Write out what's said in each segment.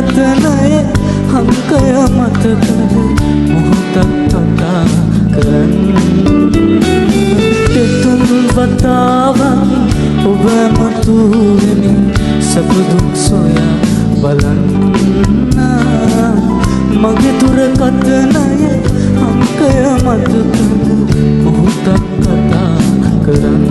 දුරකථනයේ අංකය මතකද මොහොතක් කතා කරන්න දෙතුන් වතාවක් ඔබ මතුවෙමි සැප දුක් සොයා බලන්න මගේ දුරකථනයේ අංකය මතකද මොහොතක් කතා කරන්න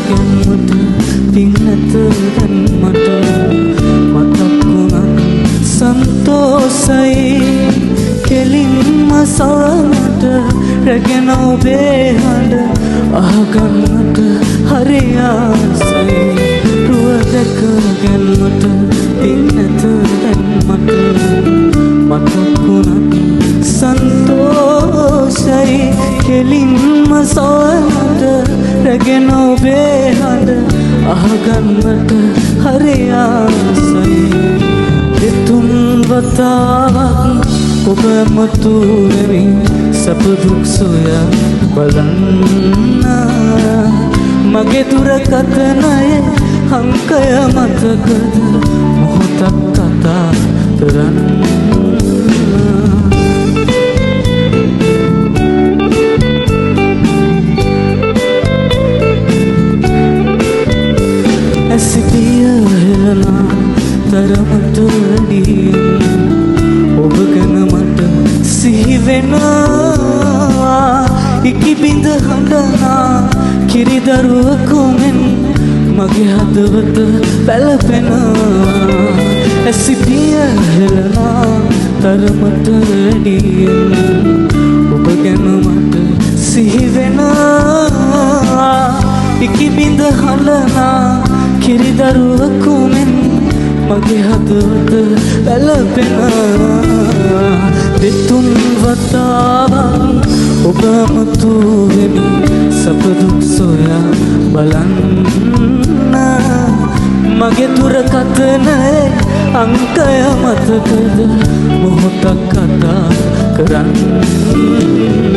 ගැන්මට පින් නැත දැන් මට මතක් වුණත් සන්තෝසයි කෙලින්ම සවනට රැගෙන ඔබේ හඬ අහගන්නට හරි ආසයි රුව දැක ගැන්මට පින් නැත දැන් මට මතක් වුණත් සන්තෝසයි කෙලින්ම සවනට රැගෙන ඔබේ හඬ අහගන්නට හරි ආසයි දෙතුන් වතාවක් ඔබ මතුවෙමි සැප දුක් සොයා බලන්න මගේ දුරකථනයේ අංකය මතකද මොහොතක් කතා කරන්න ඇසිපිය හෙලනා තරමට වැඩියෙන් ඔබ ගැන මට සිහිවෙනවා ඉකිබිඳ හඬනා කිරිදරුවකු මෙන් මගේ හදවත පැලපෙනවා ඇසිපිය හෙලනා තරමට වැඩියෙන් ඔබ ගැන මට සිහිවෙනවා ඉකිබිඳ හඬනා කිරිදරුවකු මෙන් මගේ හදවත පැලපෙනවා දෙතුන් වතාවක් ඔබ මතුවෙමි සැප දුක් සොයා බලන්න මගේ දුරකථනයේ අංකය මතකද මොහොතක් කතා කරන්න